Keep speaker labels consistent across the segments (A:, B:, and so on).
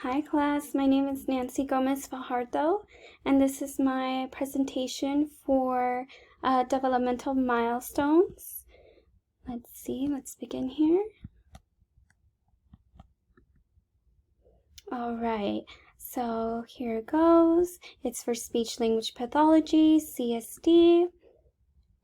A: Hi class, my name is Nancy Gomez Fajardo, and this is my presentation for developmental milestones. Let's begin here. All right, so here it goes. It's for speech language pathology, CSD.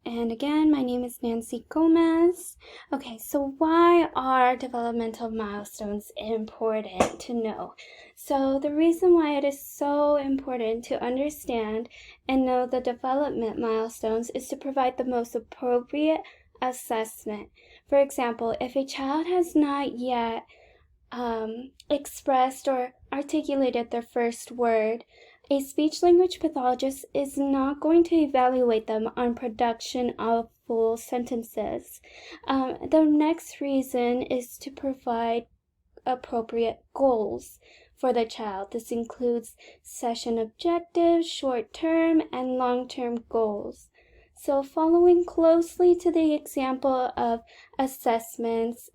A: And again, my name is Nancy Gomez. Okay, so why are developmental milestones important to know? So the reason why it is so important to understand and know the development milestones is to provide the most appropriate assessment. For example, if a child has not yet expressed or articulated their first word, a speech-language pathologist is not going to evaluate them on production of full sentences. The next reason is to provide appropriate goals for the child. This includes session objectives, short-term and long-term goals. So following closely to the example of assessments,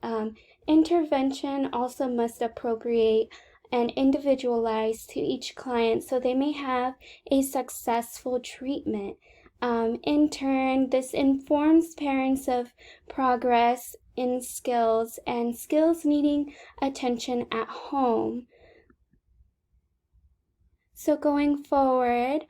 A: intervention also must appropriate and individualize to each client so they may have a successful treatment. In turn, this informs parents of progress in skills and skills needing attention at home. So going forward,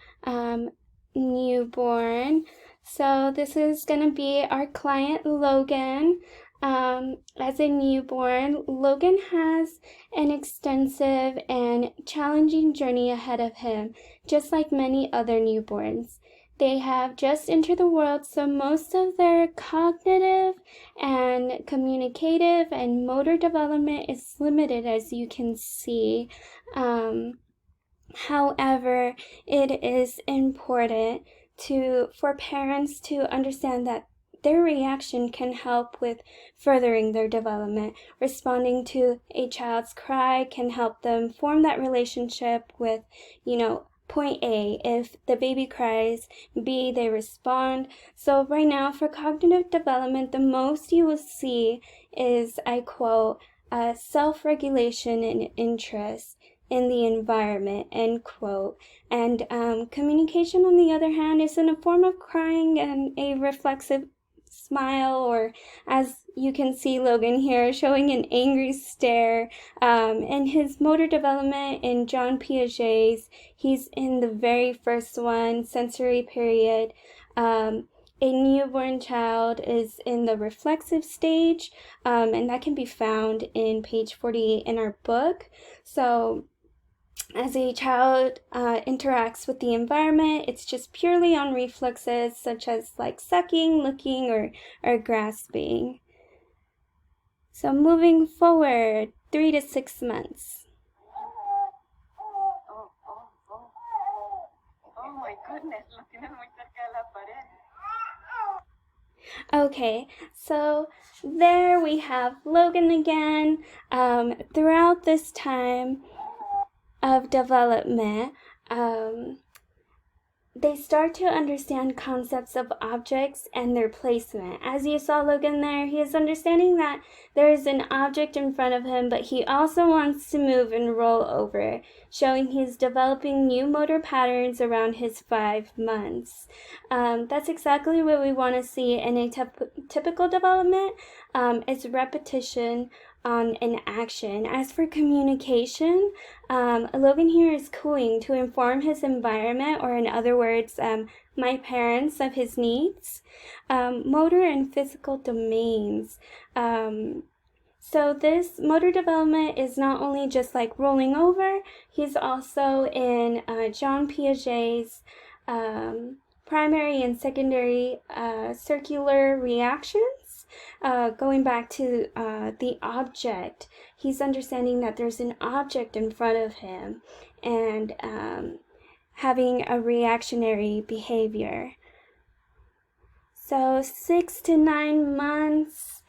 A: newborn. So this is going to be our client Logan. As a newborn, Logan has an extensive and challenging journey ahead of him, just like many other newborns. They have just entered the world, so most of their cognitive and communicative and motor development is limited, as you can see. However, it is important for parents to understand that their reaction can help with furthering their development. Responding to a child's cry can help them form that relationship with, point A, if the baby cries, B, they respond. So right now, for cognitive development, the most you will see is, I quote, self-regulation and interest in the environment, end quote. And communication, on the other hand, is in a form of crying and a reflexive smile, or as you can see Logan here showing an angry stare. And his motor development in John Piaget's, he's in the very first one, sensory period. A newborn child is in the reflexive stage, and that can be found in page 48 in our book. So as a child interacts with the environment, it's just purely on reflexes such as like sucking, looking, or grasping. So moving forward, 3 to 6 months.
B: Oh my goodness, lo tienes muy cerca de la pared.
A: Okay, so there we have Logan again. Throughout this time of development, they start to understand concepts of objects and their placement. As you saw Logan there, he is understanding that there is an object in front of him, but he also wants to move and roll over, showing he's developing new motor patterns around his 5 months. That's exactly what we want to see in a typical development. It's repetition on an action. As for communication, Logan here is cooing to inform his environment, or in other words, my parents, of his needs. Motor and physical domains. So this motor development is not only just like rolling over, he's also in John Piaget's primary and secondary circular reactions. Going back to the object, he's understanding that there's an object in front of him and having a reactionary behavior. So 6 to 9 months.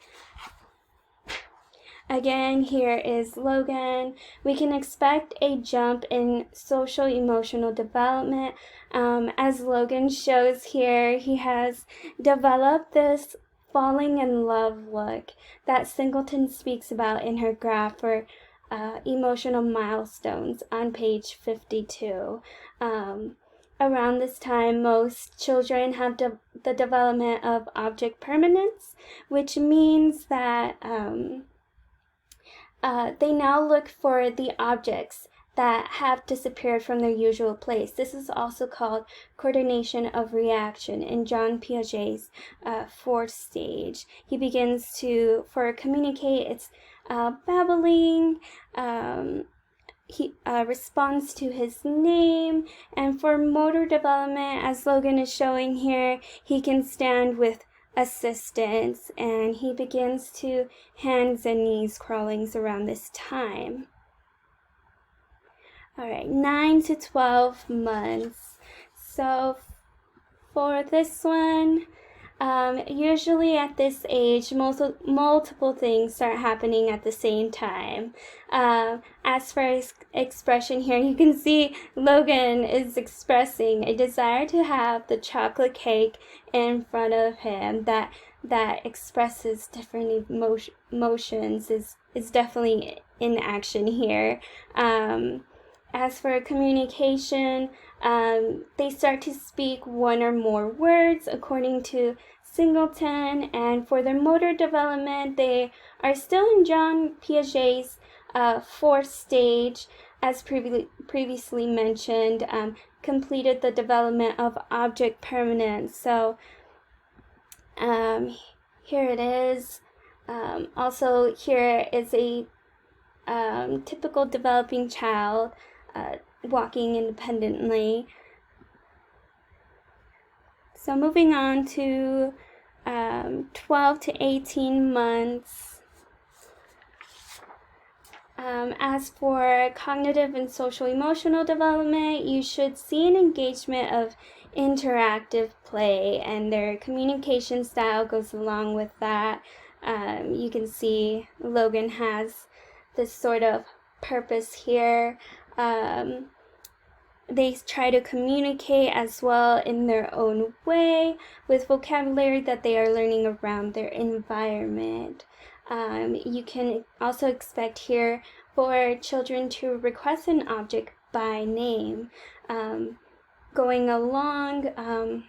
A: Again, here is Logan. We can expect a jump in social emotional development. As Logan shows here, he has developed this falling in love look that Singleton speaks about in her graph, or Emotional Milestones on page 52. Around this time, most children have the development of object permanence, which means that they now look for the objects that have disappeared from their usual place. This is also called coordination of reaction in John Piaget's fourth stage. He begins to, for communicate, it's babbling, he responds to his name, and for motor development, as Logan is showing here, he can stand with assistance, and he begins to hands and knees crawlings around this time. All right, 9 to 12 months. So for this one, usually at this age, multiple things start happening at the same time. As for his expression here, you can see Logan is expressing a desire to have the chocolate cake in front of him that expresses different emotions, is definitely in action here. As for communication, they start to speak one or more words according to Singleton, and for their motor development, they are still in John Piaget's fourth stage, as previously mentioned, completed the development of object permanence. So here it is. Also, here is a typical developing child walking independently. So moving on to 12 to 18 months. As for cognitive and social emotional development, you should see an engagement of interactive play, and their communication style goes along with that. You can see Logan has this sort of purpose here. They try to communicate as well in their own way with vocabulary that they are learning around their environment. You can also expect here for children to request an object by name. Going along,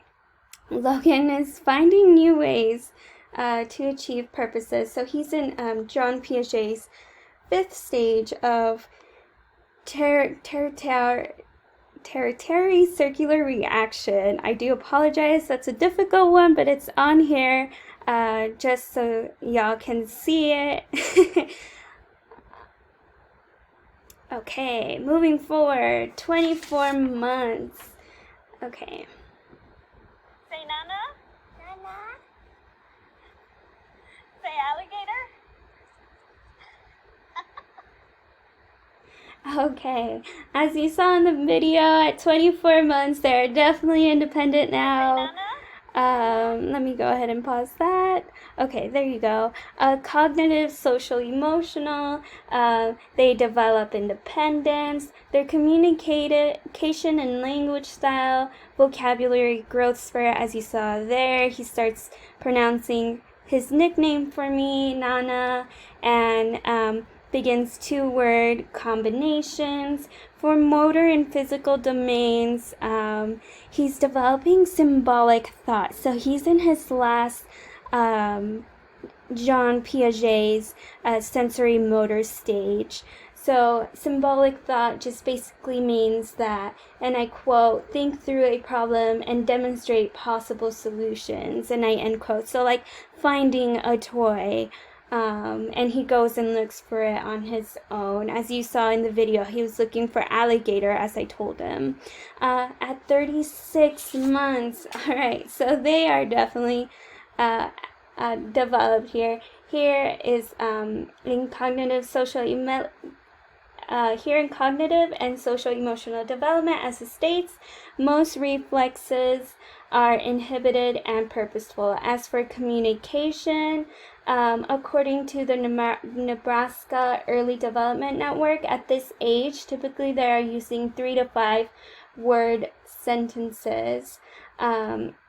A: Logan is finding new ways to achieve purposes. So he's in John Piaget's fifth stage of tertiary circular reaction. I do apologize, that's a difficult one, but it's on here just so y'all can see it. Okay, moving forward, 24 months. Okay.
B: Say Nana. Nana. Say alligator.
A: Okay, as you saw in the video, at 24 months, they're definitely independent now. Let me go ahead and pause that. Okay, there you go. Cognitive, social, emotional. They develop independence. Their communication and language style, vocabulary growth spurt, as you saw there. He starts pronouncing his nickname for me, Nana, and begins two-word combinations. For motor and physical domains, he's developing symbolic thought. So he's in his last John Piaget's sensory motor stage. So symbolic thought just basically means that, and I quote, think through a problem and demonstrate possible solutions, and I end quote. So like finding a toy, and he goes and looks for it on his own. As you saw in the video, he was looking for alligator, as I told him. At 36 months, all right, so they are definitely developed here. Here is in cognitive and social emotional development, as it states, most reflexes are inhibited and purposeful. As for communication, according to the Nebraska Early Development Network, at this age, typically they are using 3 to 5 word sentences.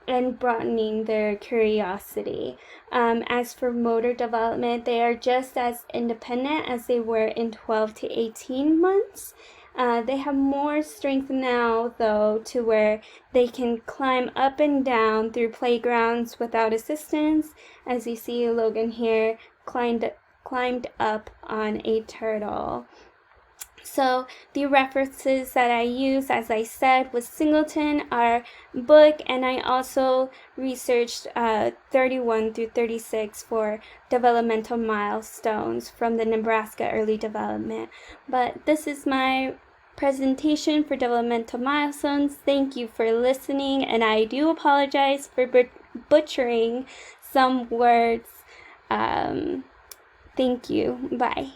A: and broadening their curiosity. As for motor development, they are just as independent as they were in 12 to 18 months. They have more strength now, though, to where they can climb up and down through playgrounds without assistance. As you see, Logan here climbed up on a turtle. So the references that I use, as I said, was Singleton, our book, and I also researched 31 through 36 for developmental milestones from the Nebraska Early Development. But this is my presentation for developmental milestones. Thank you for listening, and I do apologize for butchering some words. Thank you. Bye.